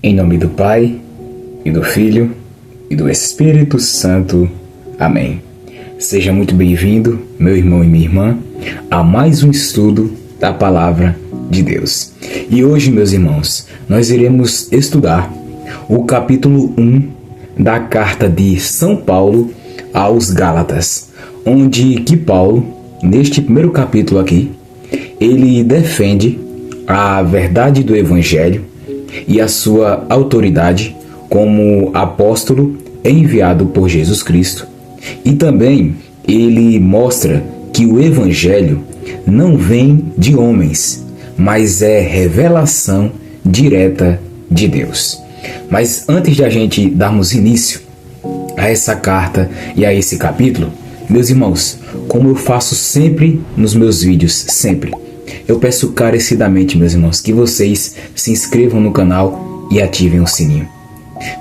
Em nome do Pai, e do Filho, e do Espírito Santo. Amém. Seja muito bem-vindo, meu irmão e minha irmã, a mais um estudo da Palavra de Deus. E hoje, meus irmãos, nós iremos estudar o capítulo 1 da carta de São Paulo aos Gálatas, onde que Paulo, neste primeiro capítulo aqui, ele defende a verdade do Evangelho e a sua autoridade como apóstolo enviado por Jesus Cristo. E também ele mostra que o Evangelho não vem de homens, mas é revelação direta de Deus. Mas antes de a gente darmos início a essa carta e a esse capítulo, meus irmãos, como eu faço sempre nos meus vídeos, sempre, eu peço carecidamente, meus irmãos, que vocês se inscrevam no canal e ativem o sininho.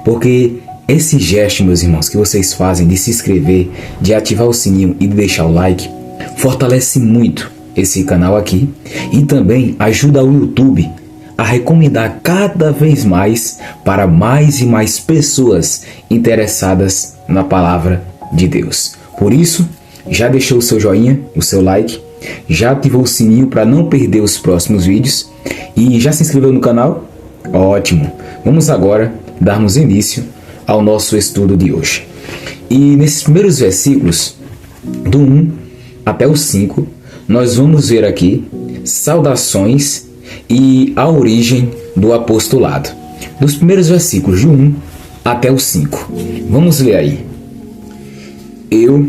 Porque esse gesto, meus irmãos, que vocês fazem de se inscrever, de ativar o sininho e de deixar o like, fortalece muito esse canal aqui e também ajuda o YouTube a recomendar cada vez mais para mais e mais pessoas interessadas na Palavra de Deus. Por isso, já deixou o seu joinha, o seu like, já ativou o sininho para não perder os próximos vídeos e já se inscreveu no canal? Ótimo! Vamos agora darmos início ao nosso estudo de hoje. E nesses primeiros versículos, do 1 até o 5, nós vamos ver aqui saudações e a origem do apostolado. Dos primeiros versículos de 1 até o 5. Vamos ler aí. Eu,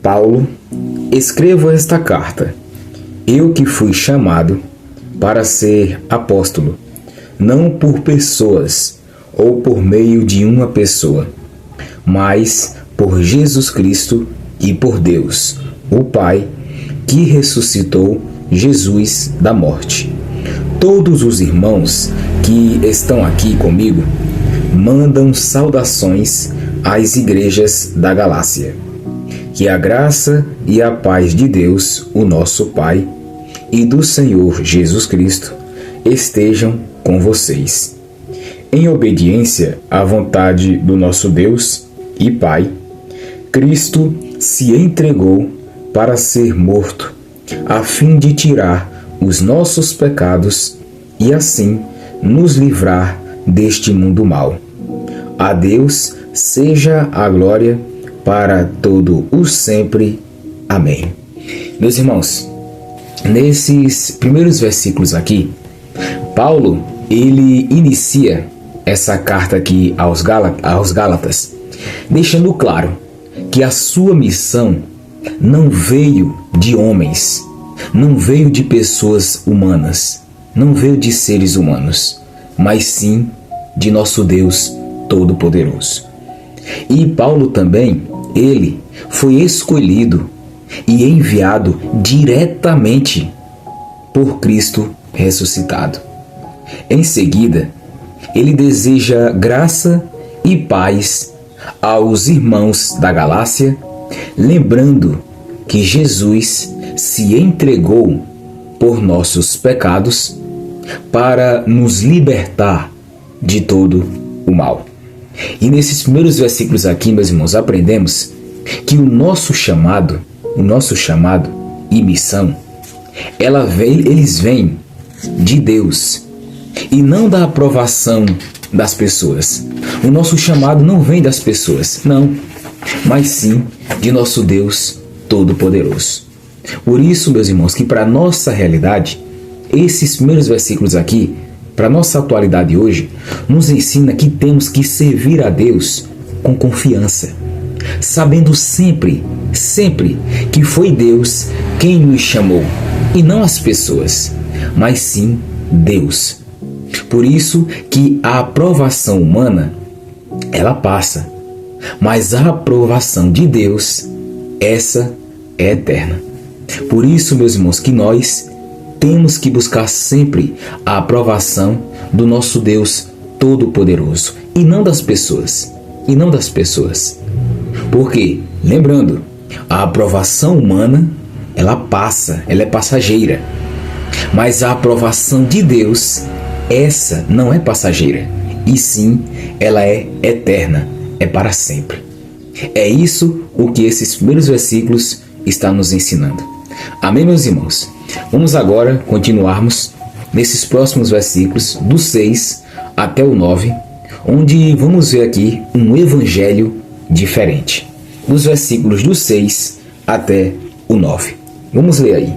Paulo, escrevo esta carta, eu que fui chamado para ser apóstolo, não por pessoas ou por meio de uma pessoa, mas por Jesus Cristo e por Deus, o Pai, que ressuscitou Jesus da morte. Todos os irmãos que estão aqui comigo mandam saudações às igrejas da Galácia. Que a graça e a paz de Deus, o nosso Pai, e do Senhor Jesus Cristo estejam com vocês. Em obediência à vontade do nosso Deus e Pai, Cristo se entregou para ser morto, a fim de tirar os nossos pecados e assim nos livrar deste mundo mau. A Deus seja a glória para todo o sempre. Amém. Meus irmãos, nesses primeiros versículos aqui, Paulo, ele inicia essa carta aqui aos Gálatas, deixando claro que a sua missão não veio de homens, não veio de pessoas humanas, não veio de seres humanos, mas sim de nosso Deus Todo-Poderoso. E Paulo também, ele foi escolhido e enviado diretamente por Cristo ressuscitado. Em seguida, ele deseja graça e paz aos irmãos da Galácia, lembrando que Jesus se entregou por nossos pecados para nos libertar de todo o mal. E nesses primeiros versículos aqui, meus irmãos, aprendemos que o nosso chamado e missão, eles vêm de Deus e não da aprovação das pessoas. O nosso chamado não vem das pessoas, não, mas sim de nosso Deus Todo-Poderoso. Por isso, meus irmãos, que para a nossa realidade, esses primeiros versículos aqui, para a nossa atualidade hoje, nos ensina que temos que servir a Deus com confiança, sabendo sempre que foi Deus quem nos chamou, e não as pessoas, mas sim Deus. Por isso que a aprovação humana, ela passa, mas a aprovação de Deus, essa é eterna. Por isso, meus irmãos, que nós temos que buscar sempre a aprovação do nosso Deus Todo-Poderoso e não das pessoas. Porque, lembrando, a aprovação humana, ela passa, ela é passageira. Mas a aprovação de Deus, essa não é passageira. e sim, ela é eterna, é para sempre. É isso o que esses primeiros versículos estão nos ensinando. Amém, meus irmãos? Vamos agora continuarmos nesses próximos versículos, do 6 até o 9, onde vamos ver aqui um evangelho diferente. Dos versículos do 6 até o 9. Vamos ler aí.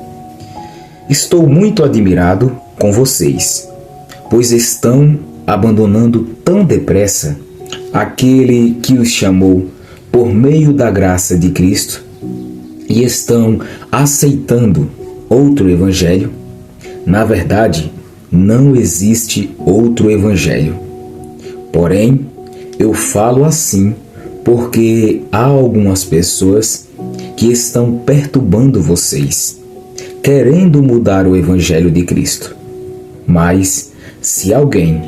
Estou muito admirado com vocês, pois estão abandonando tão depressa aquele que os chamou por meio da graça de Cristo e estão aceitando outro evangelho. Na verdade, não existe outro evangelho. Porém, eu falo assim porque há algumas pessoas que estão perturbando vocês, querendo mudar o evangelho de Cristo. Mas, se alguém,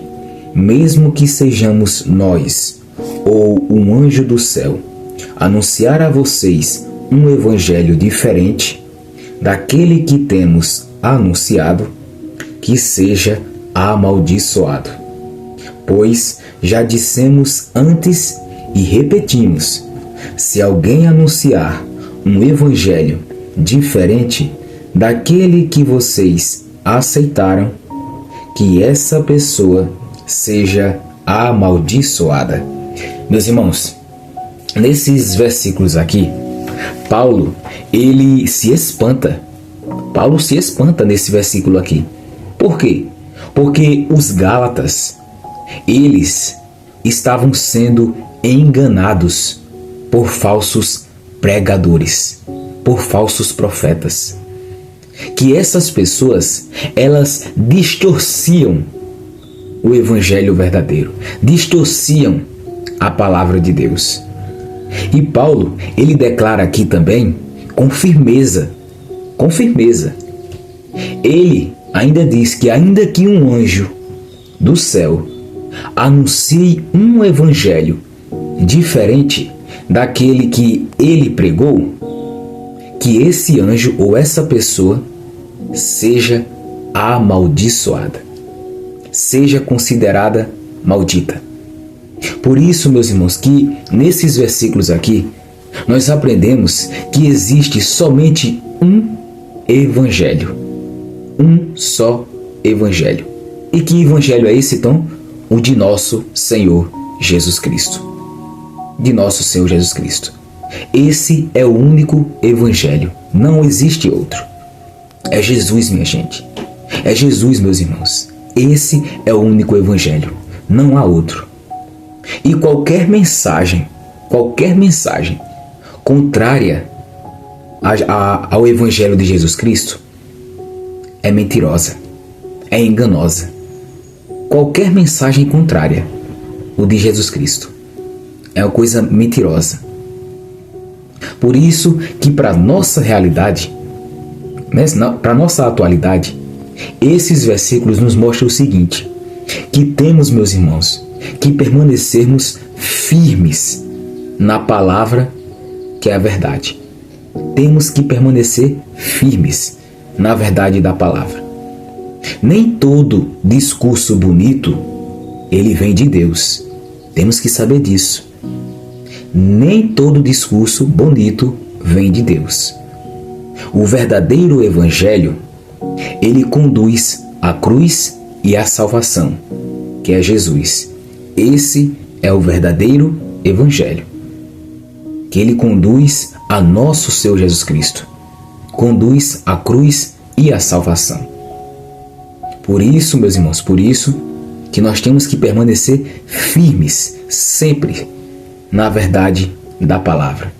mesmo que sejamos nós ou um anjo do céu, anunciar a vocês um evangelho diferente daquele que temos anunciado, que seja amaldiçoado. Pois já dissemos antes e repetimos: se alguém anunciar um evangelho diferente daquele que vocês aceitaram, que essa pessoa seja amaldiçoada. Meus irmãos, nesses versículos aqui, Paulo, ele se espanta. Paulo se espanta nesse versículo aqui. Por quê? Porque os Gálatas, eles estavam sendo enganados por falsos pregadores, por falsos profetas. Que essas pessoas, elas distorciam o evangelho verdadeiro, distorciam a palavra de Deus. E Paulo, ele declara aqui também com firmeza, ele ainda diz que ainda que um anjo do céu anuncie um evangelho diferente daquele que ele pregou, que esse anjo ou essa pessoa seja amaldiçoada, seja considerada maldita. Por isso, meus irmãos, que nesses versículos aqui, nós aprendemos que existe somente um evangelho. Um só evangelho. E que evangelho é esse, então? O de nosso Senhor Jesus Cristo. De nosso Senhor Jesus Cristo. Esse é o único evangelho. Não existe outro. É Jesus, minha gente. É Jesus, meus irmãos. Esse é o único evangelho. Não há outro. E qualquer mensagem contrária ao evangelho de Jesus Cristo é mentirosa, é enganosa. Qualquer mensagem contrária ao de Jesus Cristo é uma coisa mentirosa. Por isso que para nossa realidade, para nossa atualidade, esses versículos nos mostram o seguinte: que temos, meus irmãos, que permanecermos firmes na palavra que é a verdade. Temos que permanecer firmes na verdade da palavra. Nem todo discurso bonito, ele vem de Deus. Temos que saber disso. Nem todo discurso bonito vem de Deus. O verdadeiro evangelho, ele conduz à cruz e à salvação, que é Jesus. Esse é o verdadeiro evangelho, que ele conduz a nosso Senhor Jesus Cristo, conduz à cruz e à salvação. Por isso, meus irmãos, por isso que nós temos que permanecer firmes sempre na verdade da palavra,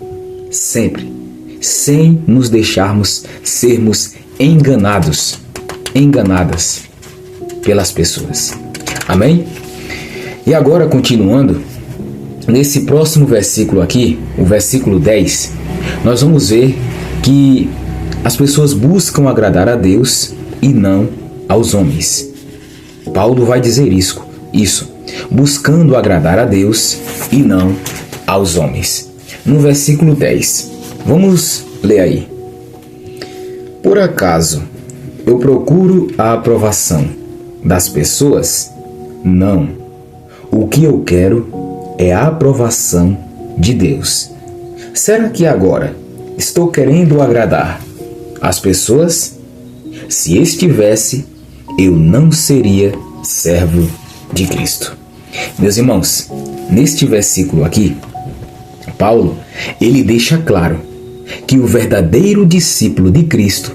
sempre, sem nos deixarmos sermos enganadas pelas pessoas. Amém? E agora, continuando, nesse próximo versículo aqui, o versículo 10, nós vamos ver que as pessoas buscam agradar a Deus e não aos homens. Paulo vai dizer isso, buscando agradar a Deus e não aos homens. No versículo 10, vamos ler aí. Por acaso eu procuro a aprovação das pessoas? Não. O que eu quero é a aprovação de Deus. Será que agora estou querendo agradar as pessoas? Se estivesse, eu não seria servo de Cristo. Meus irmãos, neste versículo aqui, Paulo, ele deixa claro que o verdadeiro discípulo de Cristo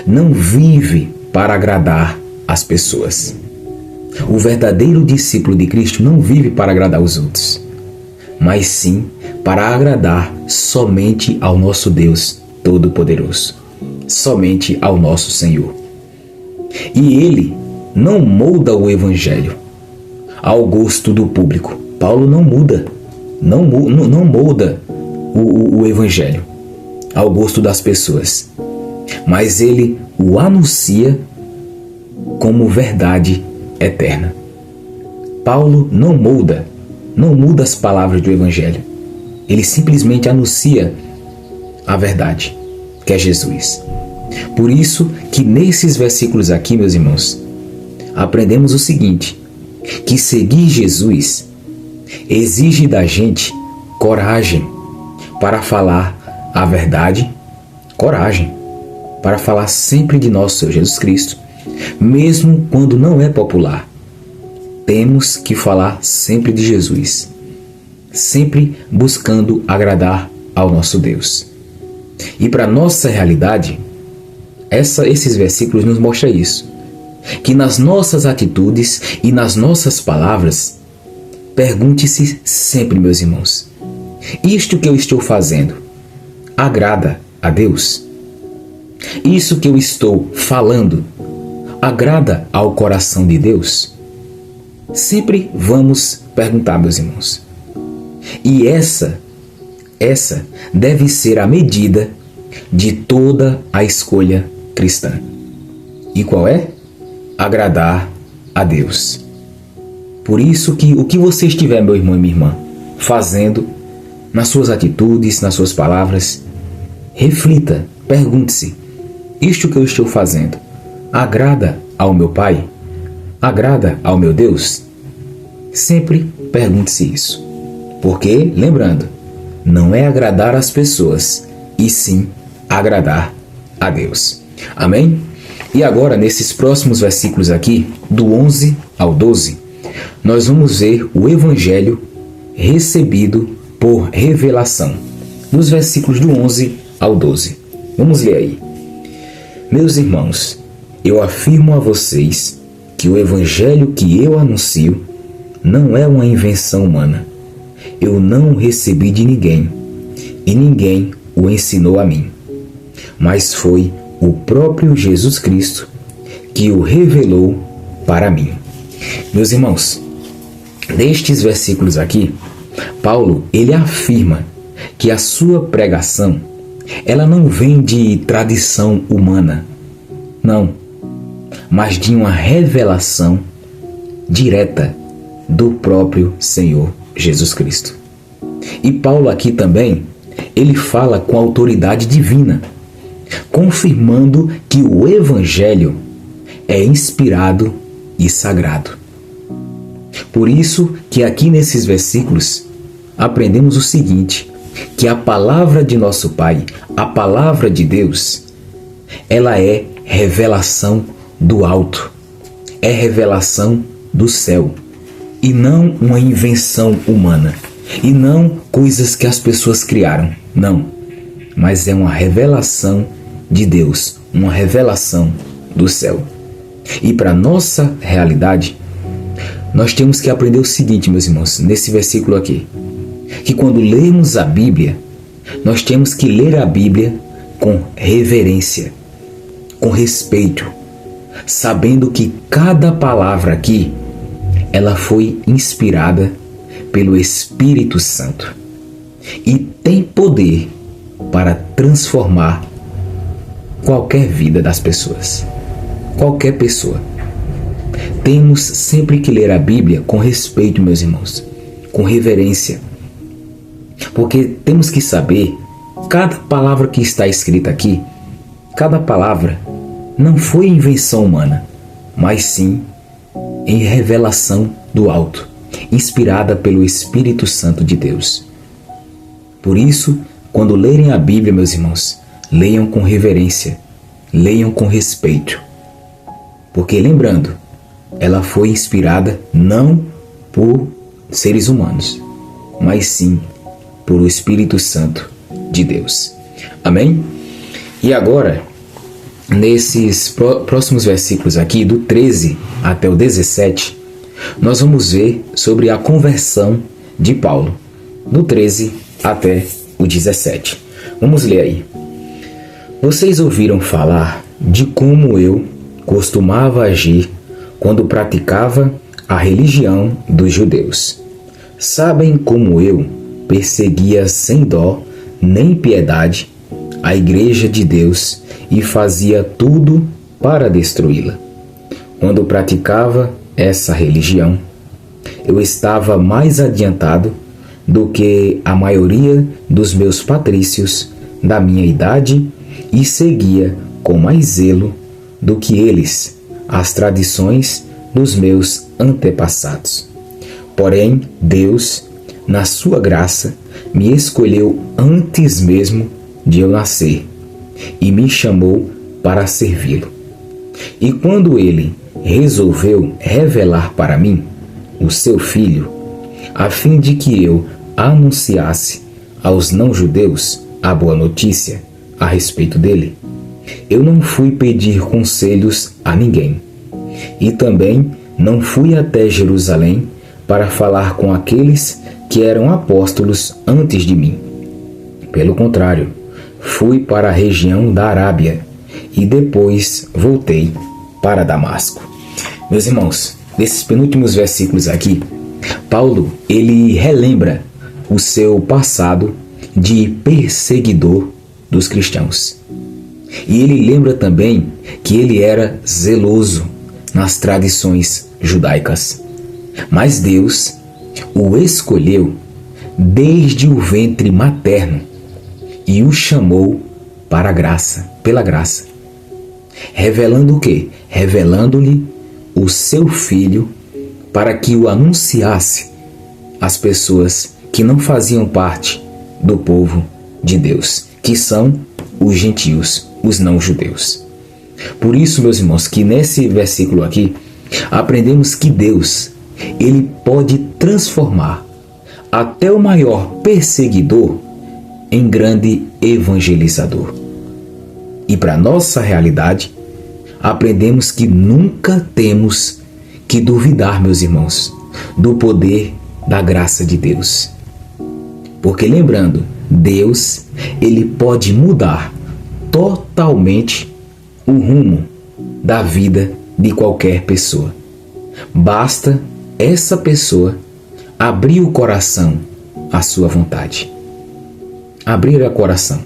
não vive para agradar as pessoas. O verdadeiro discípulo de Cristo não vive para agradar os outros, mas sim para agradar somente ao nosso Deus Todo-Poderoso, somente ao nosso Senhor. E ele não molda o Evangelho ao gosto do público. Paulo não molda o Evangelho ao gosto das pessoas, mas ele o anuncia como verdade eterna. Paulo não muda as palavras do Evangelho. Ele simplesmente anuncia a verdade, que é Jesus. Por isso que nesses versículos aqui, meus irmãos, aprendemos o seguinte, que seguir Jesus exige da gente coragem para falar a verdade, coragem para falar sempre de nosso Senhor Jesus Cristo, mesmo quando não é popular. Temos que falar sempre de Jesus, sempre buscando agradar ao nosso Deus. E para nossa realidade, esses versículos nos mostram isso, que nas nossas atitudes e nas nossas palavras, pergunte-se sempre, meus irmãos, isto que eu estou fazendo agrada a Deus? Isso que eu estou falando agrada ao coração de Deus? Sempre vamos perguntar, meus irmãos. E essa deve ser a medida de toda a escolha cristã. E qual é? Agradar a Deus. Por isso que o que você estiver, meu irmão e minha irmã, fazendo, nas suas atitudes, nas suas palavras, reflita, pergunte-se, isto que eu estou fazendo agrada ao meu Pai? Agrada ao meu Deus? Sempre pergunte-se isso. Porque, lembrando, não é agradar as pessoas, e sim agradar a Deus. Amém? E agora, nesses próximos versículos aqui, do 11 ao 12, nós vamos ver o Evangelho recebido por revelação. Nos versículos do 11 ao 12. Vamos ler aí. Meus irmãos, eu afirmo a vocês que o Evangelho que eu anuncio não é uma invenção humana. Eu não o recebi de ninguém, e ninguém o ensinou a mim. Mas foi o próprio Jesus Cristo que o revelou para mim. Meus irmãos, nestes versículos aqui, Paulo, ele afirma que a sua pregação, ela não vem de tradição humana, não, mas de uma revelação direta do próprio Senhor Jesus Cristo. E Paulo aqui também, ele fala com autoridade divina, confirmando que o Evangelho é inspirado e sagrado. Por isso que aqui nesses versículos aprendemos o seguinte, que a palavra de nosso Pai, a palavra de Deus, ela é revelação do alto, é revelação do céu, e não uma invenção humana, e não coisas que as pessoas criaram, não, mas é uma revelação de Deus, uma revelação do céu. E para nossa realidade, nós temos que aprender o seguinte, meus irmãos, nesse versículo aqui, que quando lermos a Bíblia, nós temos que ler a Bíblia com reverência, com respeito, sabendo que cada palavra aqui, ela foi inspirada pelo Espírito Santo e tem poder para transformar qualquer vida das pessoas, qualquer pessoa. Temos sempre que ler a Bíblia com respeito, meus irmãos, com reverência, porque temos que saber, cada palavra que está escrita aqui, cada palavra não foi invenção humana, mas sim em revelação do alto, inspirada pelo Espírito Santo de Deus. Por isso, quando lerem a Bíblia, meus irmãos, leiam com reverência, leiam com respeito. Porque, lembrando, ela foi inspirada não por seres humanos, mas sim por o Espírito Santo de Deus. Amém? E agora, nesses próximos versículos aqui, do 13 até o 17, nós vamos ver sobre a conversão de Paulo, do 13 até o 17. Vamos ler aí. Vocês ouviram falar de como eu costumava agir quando praticava a religião dos judeus. Sabem como eu perseguia sem dó nem piedade a igreja de Deus e fazia tudo para destruí-la. Quando praticava essa religião, eu estava mais adiantado do que a maioria dos meus patrícios da minha idade e seguia com mais zelo do que eles as tradições dos meus antepassados. Porém, Deus, na sua graça, me escolheu antes mesmo de eu nascer e me chamou para servi-lo. E quando ele resolveu revelar para mim o seu filho, a fim de que eu anunciasse aos não-judeus a boa notícia a respeito dele, eu não fui pedir conselhos a ninguém. E também não fui até Jerusalém para falar com aqueles que eram apóstolos antes de mim. Pelo contrário, fui para a região da Arábia e depois voltei para Damasco. Meus irmãos, nesses penúltimos versículos aqui, Paulo, ele relembra o seu passado de perseguidor dos cristãos. E ele lembra também que ele era zeloso nas tradições judaicas. Mas Deus o escolheu desde o ventre materno e o chamou para a graça, pela graça. Revelando o quê? Revelando-lhe o seu filho para que o anunciasse às pessoas que não faziam parte do povo de Deus, que são os gentios, os não-judeus. Por isso, meus irmãos, que nesse versículo aqui, aprendemos que Deus, ele pode transformar até o maior perseguidor em grande evangelizador. E para nossa realidade, aprendemos que nunca temos que duvidar, meus irmãos, do poder da graça de Deus. Porque lembrando, Deus, ele pode mudar totalmente o rumo da vida de qualquer pessoa. Basta essa pessoa abrir o coração à sua vontade. Abrir o coração.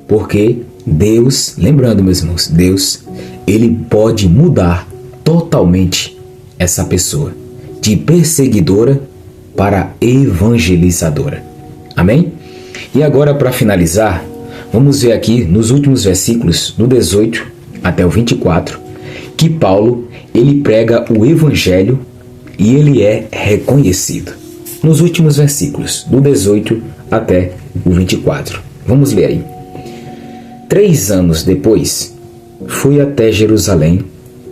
Porque Deus, lembrando, meus irmãos, Deus, ele pode mudar totalmente essa pessoa de perseguidora para evangelizadora. Amém? E agora, para finalizar, vamos ver aqui nos últimos versículos, do 18 até o 24, que Paulo, ele prega o evangelho e ele é reconhecido. Nos últimos versículos, do 18 até o 24. Vamos ler aí. 3 anos depois, fui até Jerusalém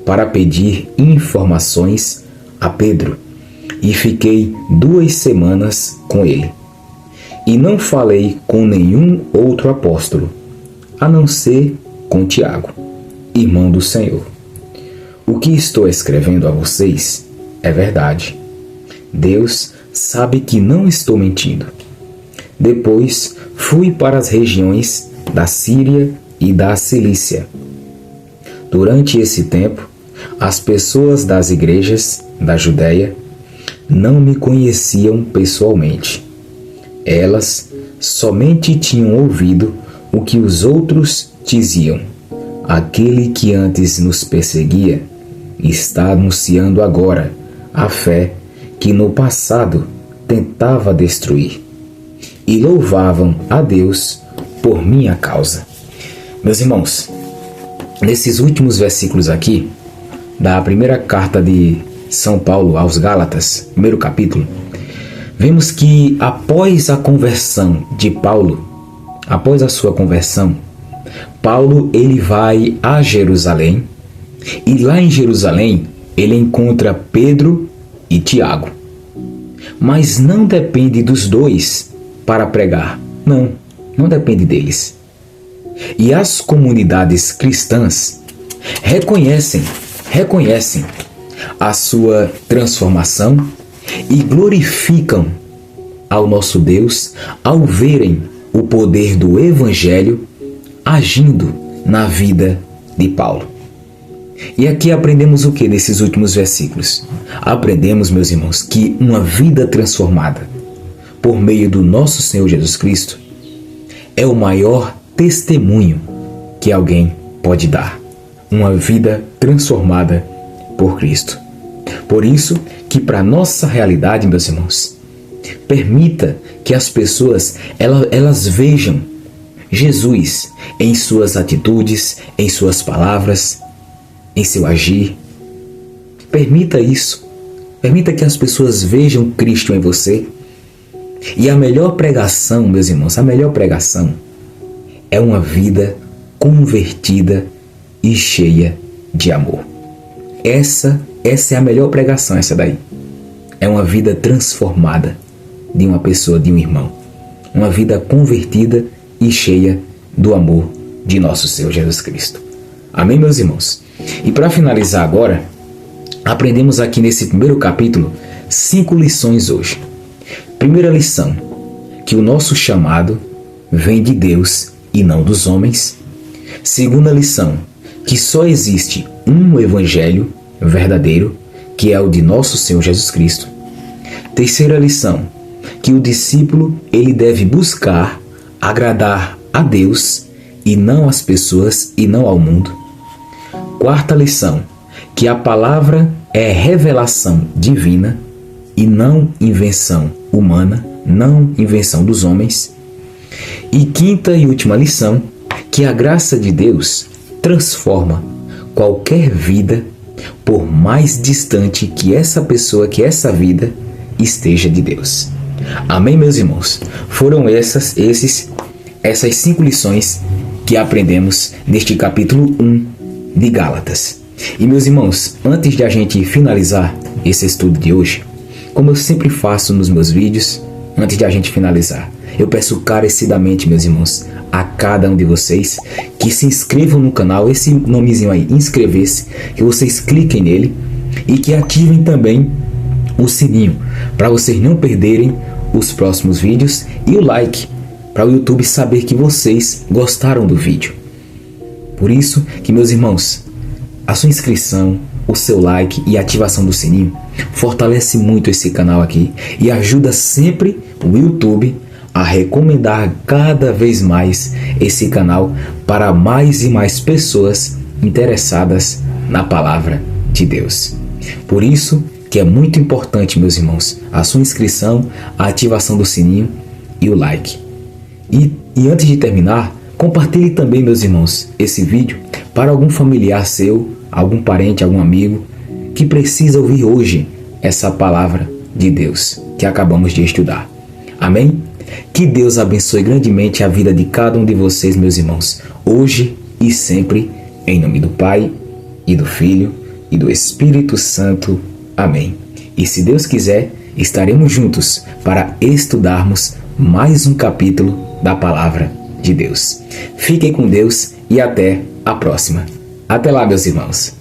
para pedir informações a Pedro e fiquei 2 semanas com ele. E não falei com nenhum outro apóstolo, a não ser com Tiago, irmão do Senhor. O que estou escrevendo a vocês é verdade. Deus sabe que não estou mentindo. Depois fui para as regiões da Síria e da Cilícia. Durante esse tempo, as pessoas das igrejas da Judéia não me conheciam pessoalmente. Elas somente tinham ouvido o que os outros diziam. Aquele que antes nos perseguia está anunciando agora a fé que no passado tentava destruir. E louvavam a Deus por minha causa. Meus irmãos, nesses últimos versículos aqui, da primeira carta de São Paulo aos Gálatas, primeiro capítulo, vemos que após a conversão de Paulo, após a sua conversão, Paulo ele vai a Jerusalém e lá em Jerusalém ele encontra Pedro e Tiago. Mas não depende dos dois para pregar. Não depende deles. E as comunidades cristãs reconhecem a sua transformação e glorificam ao nosso Deus ao verem o poder do Evangelho agindo na vida de Paulo. E aqui aprendemos o que nesses últimos versículos? Aprendemos, meus irmãos, que uma vida transformada por meio do nosso Senhor Jesus Cristo é o maior testemunho que alguém pode dar. Uma vida transformada por Cristo. Por isso que para nossa realidade, meus irmãos, permita que as pessoas elas vejam Jesus em suas atitudes, em suas palavras, em seu agir. Permita isso. Permita que as pessoas vejam Cristo em você. E a melhor pregação, meus irmãos, a melhor pregação é uma vida convertida e cheia de amor. Essa é a melhor pregação, essa daí. É uma vida transformada de uma pessoa, de um irmão. Uma vida convertida e cheia do amor de nosso Senhor Jesus Cristo. Amém, meus irmãos? E para finalizar agora, aprendemos aqui nesse primeiro capítulo 5 lições hoje. Primeira lição, que o nosso chamado vem de Deus e não dos homens. Segunda lição, que só existe um evangelho verdadeiro, que é o de nosso Senhor Jesus Cristo. Terceira lição, que o discípulo ele deve buscar agradar a Deus e não às pessoas e não ao mundo. Quarta lição, que a palavra é revelação divina e não invenção humana, não invenção dos homens. E quinta e última lição, que a graça de Deus transforma qualquer vida, por mais distante que essa pessoa, que essa vida esteja de Deus. Amém, meus irmãos? Foram essas 5 lições que aprendemos neste capítulo 1 de Gálatas. E, meus irmãos, antes de a gente finalizar esse estudo de hoje, como eu sempre faço nos meus vídeos, antes de a gente finalizar, eu peço carecidamente, meus irmãos, a cada um de vocês que se inscrevam no canal, esse nomezinho aí, inscrever-se, que vocês cliquem nele e que ativem também o sininho para vocês não perderem os próximos vídeos e o like para o YouTube saber que vocês gostaram do vídeo. Por isso que, meus irmãos, a sua inscrição, o seu like e a ativação do sininho fortalece muito esse canal aqui e ajuda sempre o YouTube a recomendar cada vez mais esse canal para mais e mais pessoas interessadas na palavra de Deus. Por isso que é muito importante, meus irmãos, a sua inscrição, a ativação do sininho e o like. E antes de terminar, compartilhe também, meus irmãos, esse vídeo para algum familiar seu, algum parente, algum amigo que precisa ouvir hoje essa palavra de Deus que acabamos de estudar. Amém? Que Deus abençoe grandemente a vida de cada um de vocês, meus irmãos, hoje e sempre, em nome do Pai, e do Filho, e do Espírito Santo. Amém. E se Deus quiser, estaremos juntos para estudarmos mais um capítulo da Palavra de Deus. Fiquem com Deus e até a próxima. Até lá, meus irmãos.